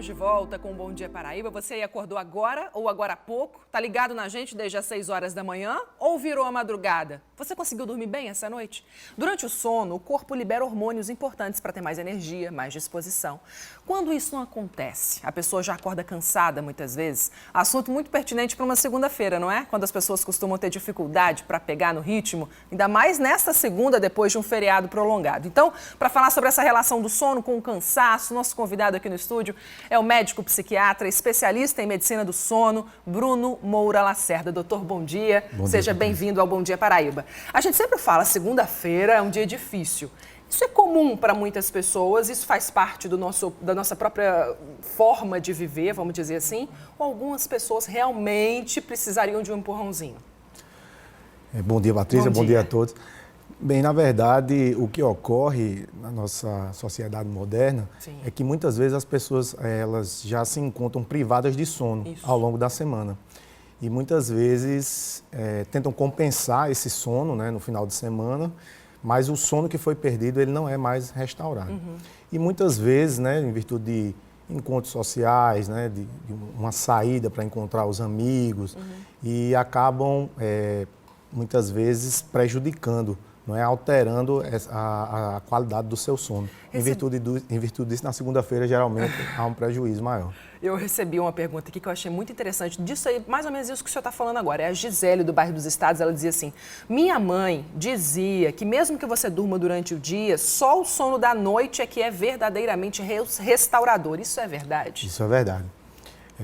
de volta com o Bom Dia Paraíba. Você aí acordou agora ou agora há pouco? Tá ligado na gente desde as 6 horas da manhã ou virou a madrugada? Você conseguiu dormir bem essa noite? Durante o sono, o corpo libera hormônios importantes para ter mais energia, mais disposição. Quando isso não acontece, a pessoa já acorda cansada muitas vezes. Assunto muito pertinente para uma segunda-feira, não é? Quando as pessoas costumam ter dificuldade para pegar no ritmo, ainda mais nesta segunda, depois de um feriado prolongado. Então, para falar sobre essa relação do sono com o cansaço, nosso convidado aqui no estúdio é o médico psiquiatra, especialista em medicina do sono, Bruno Moura Lacerda. Doutor, bom dia. Seja bem-vindo ao Bom Dia Paraíba. A gente sempre fala, segunda-feira é um dia difícil. Isso é comum para muitas pessoas, isso faz parte da nossa própria forma de viver, vamos dizer assim, ou algumas pessoas realmente precisariam de um empurrãozinho? Bom dia, Patrícia. Bom dia a todos. Bem, na verdade, o que ocorre na nossa sociedade moderna é que muitas vezes as pessoas elas já se encontram privadas de sono ao longo da semana. E muitas vezes tentam compensar esse sono, né, no final de semana, mas o sono que foi perdido ele não é mais restaurado. E muitas vezes, né, em virtude de encontros sociais, né, de uma saída para encontrar os amigos, e acabam muitas vezes prejudicando, não é, alterando a qualidade do seu sono. Em virtude disso, na segunda-feira, geralmente, há um prejuízo maior. Eu recebi uma pergunta aqui que eu achei muito interessante. Disso aí, mais ou menos isso que o senhor está falando agora. É a Gisele, do bairro dos Estados, ela dizia assim, minha mãe dizia que mesmo que você durma durante o dia, só o sono da noite é que é verdadeiramente restaurador. Isso é verdade? Isso é verdade.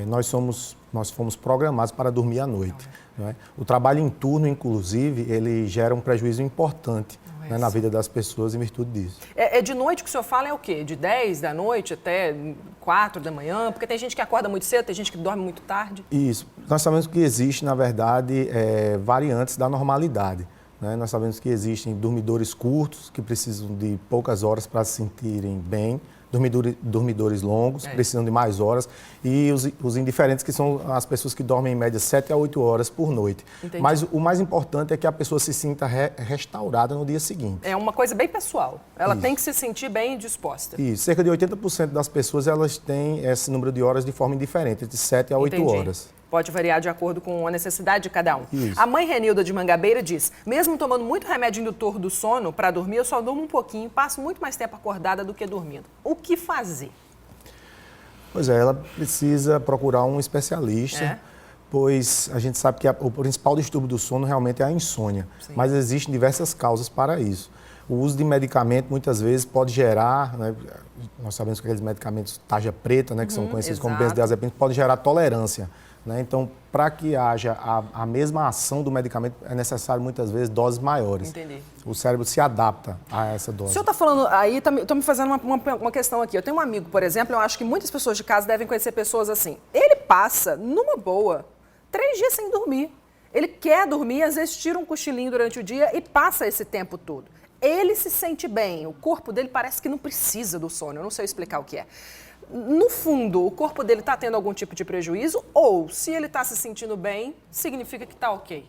Nós fomos programados para dormir à noite. Não é? O trabalho em turno, inclusive, ele gera um prejuízo importante, né, na vida das pessoas em virtude disso. É de noite que o senhor fala é o quê? De 10 da noite até 4 da manhã? Porque tem gente que acorda muito cedo, tem gente que dorme muito tarde. Isso. Nós sabemos que existe, na verdade, variantes da normalidade. Né? Nós sabemos que existem dormidores curtos, que precisam de poucas horas para se sentirem bem, dormidores longos, precisam de mais horas, e os indiferentes, que são as pessoas que dormem em média 7 a 8 horas por noite. Entendi. Mas o mais importante é que a pessoa se sinta restaurada no dia seguinte. É uma coisa bem pessoal. Ela tem que se sentir bem disposta. Isso. Cerca de 80% das pessoas elas têm esse número de horas de forma indiferente, de 7 a 8 horas. Pode variar de acordo com a necessidade de cada um. Isso. A mãe Renilda de Mangabeira diz, mesmo tomando muito remédio indutor do sono para dormir, eu só durmo um pouquinho, passo muito mais tempo acordada do que dormindo. O que fazer? Pois é, ela precisa procurar um especialista, pois a gente sabe que o principal distúrbio do sono realmente é a insônia, mas existem diversas causas para isso. O uso de medicamento muitas vezes pode gerar, né, nós sabemos que aqueles medicamentos tarja preta, né, que são conhecidos como benzodiazepínicos, pode gerar tolerância. Né? Então, para que haja a mesma ação do medicamento, é necessário muitas vezes doses maiores. Entendi. O cérebro se adapta a essa dose. O senhor está falando aí, estou me fazendo uma questão aqui. Eu tenho um amigo, por exemplo, eu acho que muitas pessoas de casa devem conhecer pessoas assim. Ele passa, numa boa, 3 dias sem dormir. Ele quer dormir, às vezes tira um cochilinho durante o dia e passa esse tempo todo. Ele se sente bem, o corpo dele parece que não precisa do sono, eu não sei explicar o que é. No fundo, o corpo dele está tendo algum tipo de prejuízo ou, se ele está se sentindo bem, significa que está ok?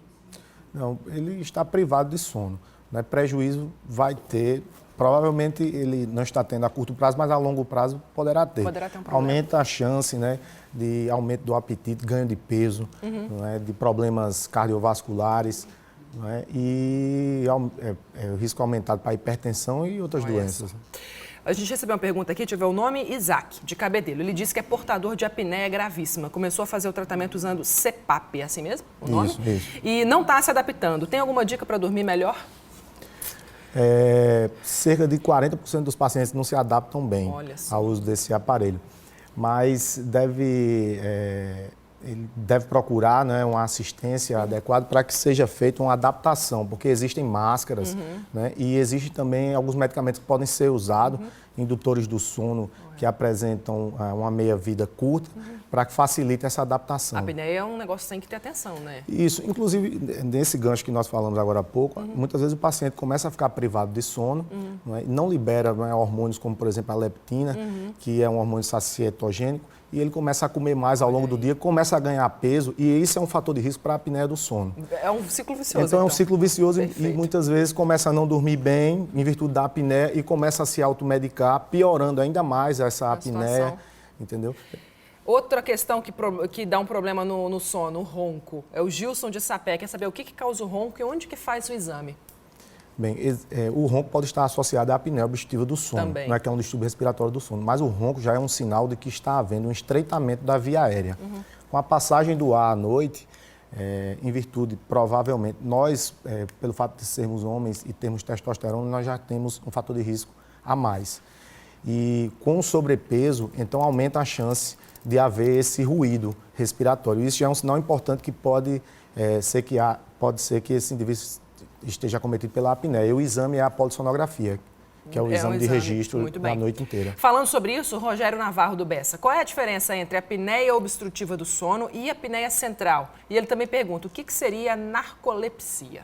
Não, ele está privado de sono. Né? Prejuízo vai ter, provavelmente ele não está tendo a curto prazo, mas a longo prazo poderá ter. Poderá ter um problema. Aumenta a chance, né, de aumento do apetite, ganho de peso, né, de problemas cardiovasculares, né, e o risco aumentado para hipertensão e outras doenças. A gente recebeu uma pergunta aqui, tive o nome Isaac, de Cabedelo. Ele disse que é portador de apneia gravíssima. Começou a fazer o tratamento usando CPAP, é assim mesmo o nome? Isso. E não está se adaptando. Tem alguma dica para dormir melhor? Cerca de 40% dos pacientes não se adaptam bem ao uso desse aparelho. Mas ele deve procurar, né, uma assistência adequada para que seja feita uma adaptação, porque existem máscaras, né, e existem também alguns medicamentos que podem ser usados, indutores do sono, que apresentam uma meia-vida curta, para que facilite essa adaptação. A apneia é um negócio que tem que ter atenção, né? Isso, inclusive, nesse gancho que nós falamos agora há pouco, muitas vezes o paciente começa a ficar privado de sono, não libera, não é, hormônios como, por exemplo, a leptina, que é um hormônio sacietogênico, e ele começa a comer mais ao longo do dia, começa a ganhar peso, e isso é um fator de risco para a apneia do sono. É um ciclo vicioso. Então é um ciclo vicioso e muitas vezes começa a não dormir bem em virtude da apneia e começa a se automedicar, piorando ainda mais essa apneia. entendeu? Outra questão que dá um problema no sono, o ronco. É o Gilson de Sapé, quer saber o que causa o ronco e onde que faz o exame? Bem, o ronco pode estar associado à apneia obstrutiva do sono, Também. não é que é um distúrbio respiratório do sono, mas o ronco já é um sinal de que está havendo um estreitamento da via aérea. Com a passagem do ar à noite, em virtude, provavelmente, nós, pelo fato de sermos homens e termos testosterona, nós já temos um fator de risco a mais. E com o sobrepeso, então aumenta a chance de haver esse ruído respiratório. Isso já é um sinal importante que pode ser que esse indivíduo esteja cometido pela apneia. E o exame é a polissonografia, que é o exame de registro da noite inteira. Falando sobre isso, Rogério Navarro do Bessa, qual é a diferença entre a apneia obstrutiva do sono e a apneia central? E ele também pergunta, o que seria a narcolepsia?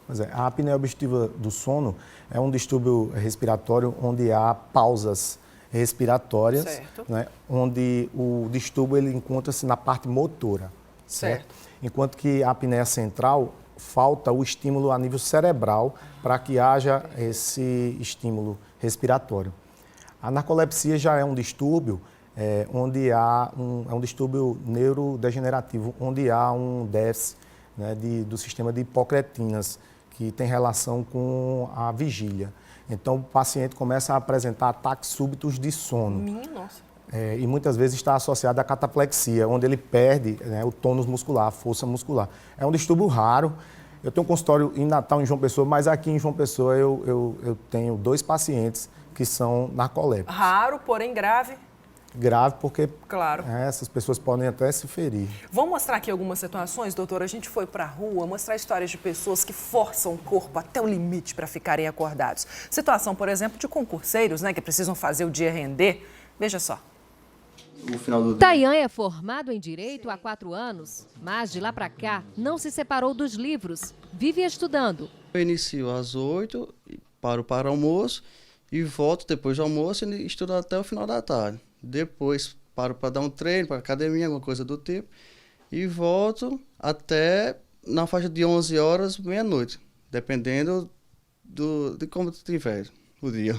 Pois é, a apneia obstrutiva do sono é um distúrbio respiratório onde há pausas respiratórias, né, onde o distúrbio ele encontra-se na parte motora, certo? Enquanto que a apneia central falta o estímulo a nível cerebral para que haja esse estímulo respiratório. A narcolepsia já é um distúrbio onde há um distúrbio neurodegenerativo, onde há um déficit, né, do sistema de hipocretinas, que tem relação com a vigília. Então, o paciente começa a apresentar ataques súbitos de sono. Minha nossa. E muitas vezes está associado à cataplexia, onde ele perde, né, o tônus muscular, a força muscular. É um distúrbio raro. Eu tenho um consultório em Natal, em João Pessoa, mas aqui em João Pessoa eu tenho 2 pacientes que são narcolépticos. Raro, porém grave. Grave porque claro. Essas pessoas podem até se ferir. Vamos mostrar aqui algumas situações, doutora? A gente foi para a rua mostrar histórias de pessoas que forçam o corpo até o limite para ficarem acordados. Situação, por exemplo, de concurseiros, né, que precisam fazer o dia render. Veja só. Tayan é formado em Direito há 4 anos, mas de lá para cá não se separou dos livros, vive estudando. Eu inicio às 8, paro para almoço e volto depois do almoço e estudo até o final da tarde. Depois paro para dar um treino, para academia, alguma coisa do tipo, e volto até na faixa de 11 horas, meia-noite, dependendo de como estiver o dia.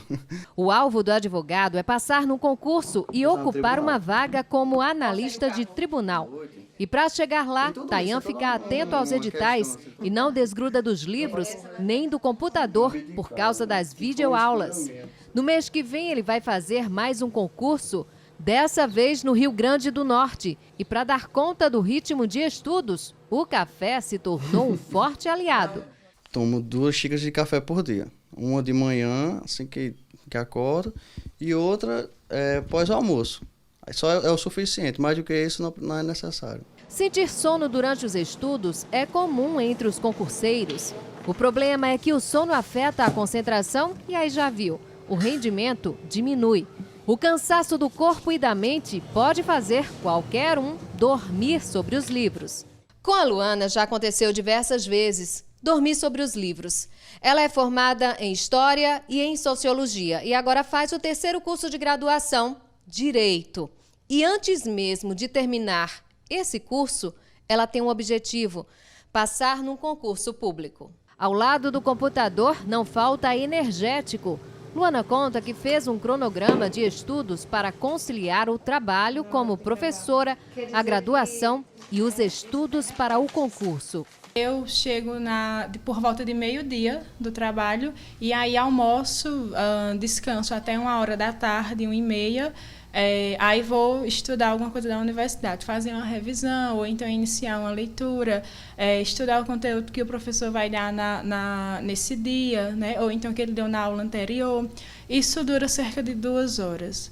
O alvo do advogado é passar no concurso e ocupar uma vaga como analista de tribunal. E para chegar lá, Tayan fica atento aos editais e não desgruda dos livros nem do computador por causa das videoaulas. No mês que vem ele vai fazer mais um concurso, dessa vez no Rio Grande do Norte. E para dar conta do ritmo de estudos, o café se tornou um forte aliado. Tomo 2 xícaras de café por dia. Uma de manhã, assim que acordo, e outra pós-almoço. Só é o suficiente, mais do que isso não é necessário. Sentir sono durante os estudos é comum entre os concurseiros. O problema é que o sono afeta a concentração e aí já viu, o rendimento diminui. O cansaço do corpo e da mente pode fazer qualquer um dormir sobre os livros. Com a Luana já aconteceu diversas vezes dormir sobre os livros. Ela é formada em História e em Sociologia e agora faz o 3º curso de graduação, Direito. E antes mesmo de terminar esse curso, ela tem um objetivo: passar num concurso público. Ao lado do computador não falta energético. Luana conta que fez um cronograma de estudos para conciliar o trabalho como professora, a graduação e os estudos para o concurso. Eu chego por volta de meio-dia do trabalho e aí almoço, descanso até 1h da tarde, 1h30. Aí vou estudar alguma coisa da universidade, fazer uma revisão ou então iniciar uma leitura, estudar o conteúdo que o professor vai dar nesse dia, né? Ou então que ele deu na aula anterior. Isso dura cerca de 2 horas.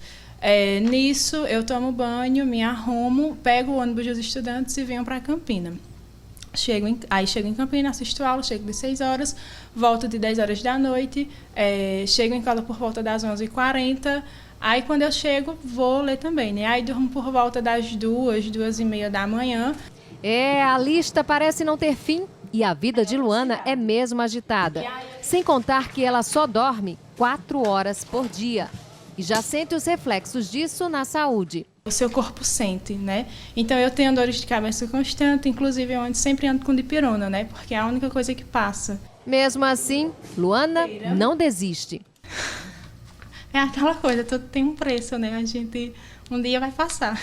Nisso eu tomo banho, me arrumo, pego o ônibus dos estudantes e venho para Campina. Chego em Campina, assisto aula, chego de 6 horas, volto de 10 horas da noite, chego em casa por volta das 11h40, aí quando eu chego, vou ler também, né? Aí durmo por volta das 2h30 da manhã. A lista parece não ter fim e a vida de Luana é mesmo agitada. Sem contar que ela só dorme 4 horas por dia e já sente os reflexos disso na saúde. O seu corpo sente, né? Então eu tenho dores de cabeça constante, inclusive eu sempre ando com dipirona, né? Porque é a única coisa que passa. Mesmo assim, Luana não desiste. é aquela coisa, tudo tem um preço, né? A gente um dia vai passar.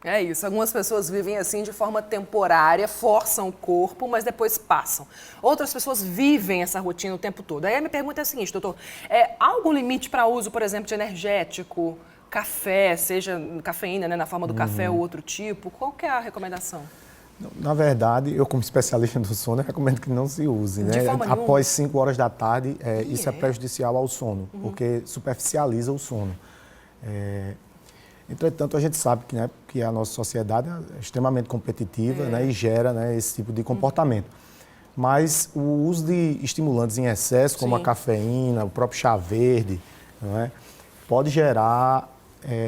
É isso, algumas pessoas vivem assim de forma temporária, forçam o corpo, mas depois passam. Outras pessoas vivem essa rotina o tempo todo. Aí a minha pergunta é a seguinte, doutor, há algum limite para uso, por exemplo, de energético, café, seja cafeína, né, na forma do café ou outro tipo? Qual que é a recomendação? Na verdade, eu como especialista do sono, eu recomendo que não se use, né? De forma nenhuma? Após 5 horas da tarde, isso é prejudicial ao sono, porque superficializa o sono. Entretanto, a gente sabe que, né, que a nossa sociedade é extremamente competitiva, né, e gera, né, esse tipo de comportamento. Mas o uso de estimulantes em excesso, como a cafeína, o próprio chá verde, não é, pode gerar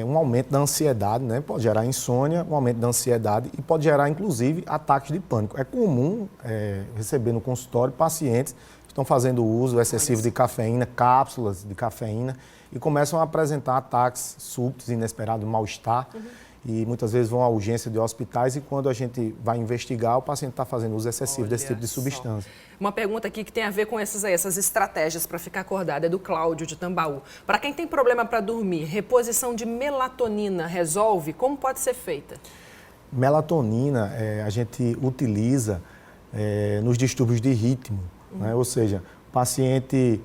um aumento da ansiedade, né, pode gerar insônia, um aumento da ansiedade e pode gerar, inclusive, ataques de pânico. É comum receber no consultório pacientes que estão fazendo uso excessivo de cafeína, cápsulas de cafeína, e começam a apresentar ataques súbitos, inesperados, mal-estar, e muitas vezes vão à urgência de hospitais e quando a gente vai investigar, o paciente está fazendo uso excessivo desse tipo de substância. Uma pergunta aqui que tem a ver com essas estratégias para ficar acordado, é do Cláudio de Tambaú. Para quem tem problema para dormir, reposição de melatonina resolve? Como pode ser feita? Melatonina a gente utiliza nos distúrbios de ritmo, né? Ou seja, o paciente...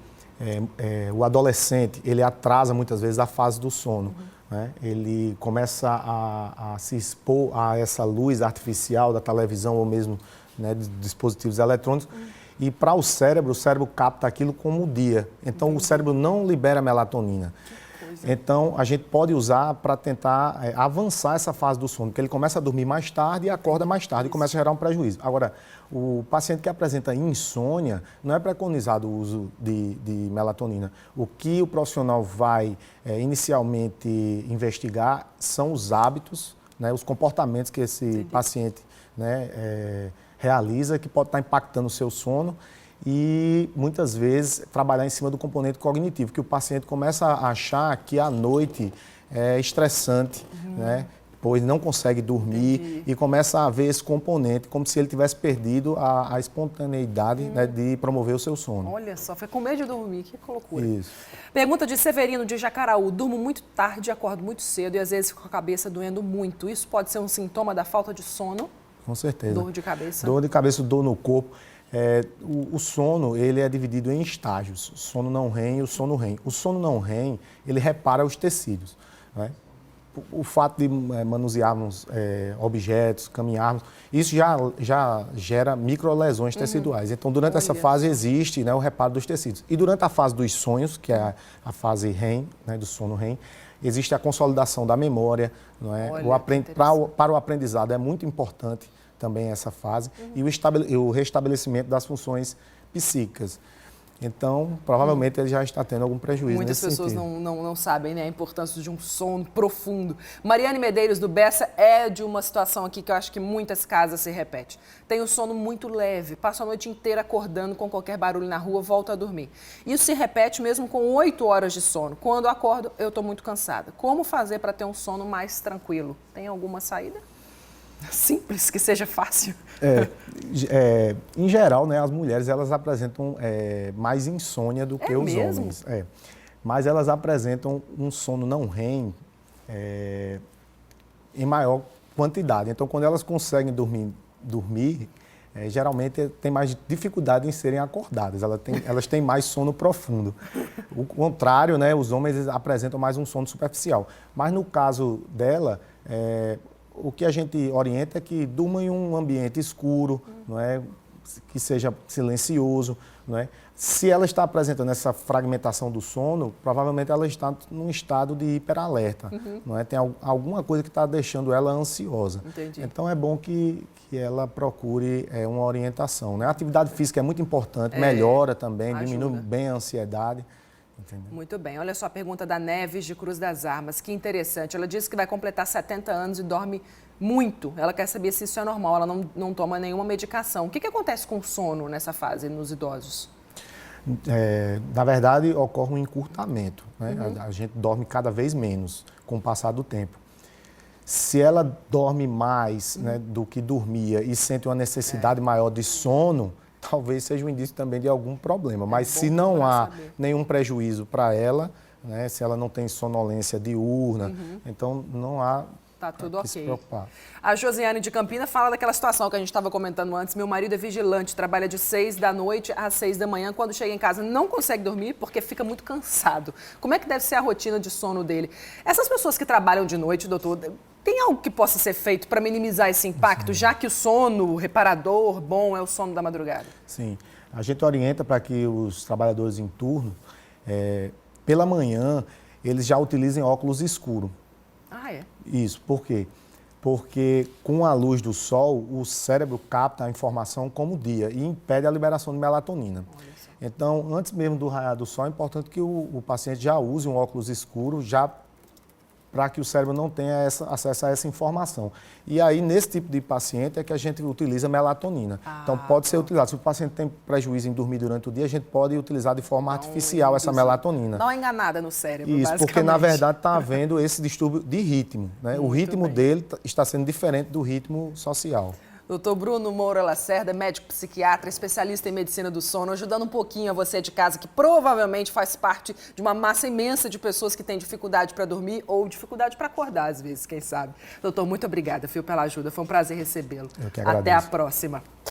o adolescente, ele atrasa muitas vezes a fase do sono, né? Ele começa a se expor a essa luz artificial da televisão ou mesmo, né, de dispositivos eletrônicos e para o cérebro capta aquilo como o dia. Então, o cérebro não libera melatonina. Então, a gente pode usar para tentar avançar essa fase do sono, porque ele começa a dormir mais tarde e acorda mais tarde e começa a gerar um prejuízo. Agora, o paciente que apresenta insônia, não é preconizado o uso de melatonina. O que o profissional vai inicialmente investigar são os hábitos, né, os comportamentos que esse paciente, né, realiza, que pode estar impactando o seu sono. E muitas vezes trabalhar em cima do componente cognitivo, que o paciente começa a achar que a noite é estressante, né? Pois não consegue dormir e começa a ver esse componente como se ele tivesse perdido a espontaneidade, né, de promover o seu sono. Olha só, foi com medo de dormir, que loucura. Isso. Pergunta de Severino de Jacaraú, durmo muito tarde, acordo muito cedo e às vezes fico com a cabeça doendo muito. Isso pode ser um sintoma da falta de sono? Com certeza. Dor de cabeça? Dor de cabeça, dor no corpo. O sono, ele é dividido em estágios, o sono não REM e o sono REM. O sono não REM, ele repara os tecidos, né? O fato de manusearmos objetos, caminharmos, isso já gera microlesões teciduais. Então, durante essa fase existe, né, o reparo dos tecidos. E durante a fase dos sonhos, que é a fase REM, né, do sono REM, existe a consolidação da memória, não é? Para o aprendizado é muito importante também essa fase, e o restabelecimento das funções psíquicas. Então, provavelmente ele já está tendo algum prejuízo Muitas nesse pessoas sentido. não sabem, né, a importância de um sono profundo. Mariane Medeiros, do Bessa, é de uma situação aqui que eu acho que muitas casas se repete. Tem um sono muito leve, passo a noite inteira acordando com qualquer barulho na rua, volto a dormir. Isso se repete mesmo com 8 horas de sono. Quando acordo, eu estou muito cansada. Como fazer para ter um sono mais tranquilo? Tem alguma saída? Simples, que seja fácil. Em geral, né, as mulheres elas apresentam mais insônia do que os homens. Mas elas apresentam um sono não REM em maior quantidade. Então, quando elas conseguem dormir geralmente tem mais dificuldade em serem acordadas. Elas têm mais sono profundo. O contrário, né, os homens apresentam mais um sono superficial. Mas no caso dela, o que a gente orienta é que durma em um ambiente escuro, não é? Que seja silencioso. Não é? Se ela está apresentando essa fragmentação do sono, provavelmente ela está num estado de hiperalerta. Não é? Tem alguma coisa que está deixando ela ansiosa. Entendi. Então é bom que ela procure uma orientação. Né? A atividade física é muito importante, melhora também, diminui bem a ansiedade. Entendeu? Muito bem. Olha só a pergunta da Neves de Cruz das Armas. Que interessante. Ela disse que vai completar 70 anos e dorme muito. Ela quer saber se isso é normal. Ela não toma nenhuma medicação. O que acontece com o sono nessa fase nos idosos? Na verdade, ocorre um encurtamento. Né? A gente dorme cada vez menos com o passar do tempo. Se ela dorme mais, né, do que dormia e sente uma necessidade maior de sono, talvez seja um indício também de algum problema. Mas se não há nenhum prejuízo para ela, né, se ela não tem sonolência diurna, então não há tá tudo que se ok. preocupar. A Josiane de Campina fala daquela situação que a gente estava comentando antes. Meu marido é vigilante, trabalha de 6 da noite às 6 da manhã. Quando chega em casa, não consegue dormir porque fica muito cansado. Como é que deve ser a rotina de sono dele? Essas pessoas que trabalham de noite, doutor, tem algo que possa ser feito para minimizar esse impacto, já que o sono reparador, bom, é o sono da madrugada? Sim. A gente orienta para que os trabalhadores em turno, pela manhã, eles já utilizem óculos escuros. Ah, é? Isso, por quê? Porque com a luz do sol, o cérebro capta a informação como dia e impede a liberação de melatonina. Então, antes mesmo do raiar do sol, é importante que o paciente já use um óculos escuro, já para que o cérebro não tenha acesso a essa informação. E aí, nesse tipo de paciente, é que a gente utiliza melatonina. Então, pode ser utilizado. Se o paciente tem prejuízo em dormir durante o dia, a gente pode utilizar de forma artificial essa melatonina. Dá uma enganada no cérebro, isso, porque na verdade está havendo esse distúrbio de ritmo, né? O ritmo dele está sendo diferente do ritmo social. Doutor Bruno Moura Lacerda, médico psiquiatra, especialista em medicina do sono, ajudando um pouquinho a você de casa, que provavelmente faz parte de uma massa imensa de pessoas que têm dificuldade para dormir ou dificuldade para acordar, às vezes, quem sabe. Doutor, muito obrigada, pela ajuda. Foi um prazer recebê-lo. Eu que agradeço. Até a próxima.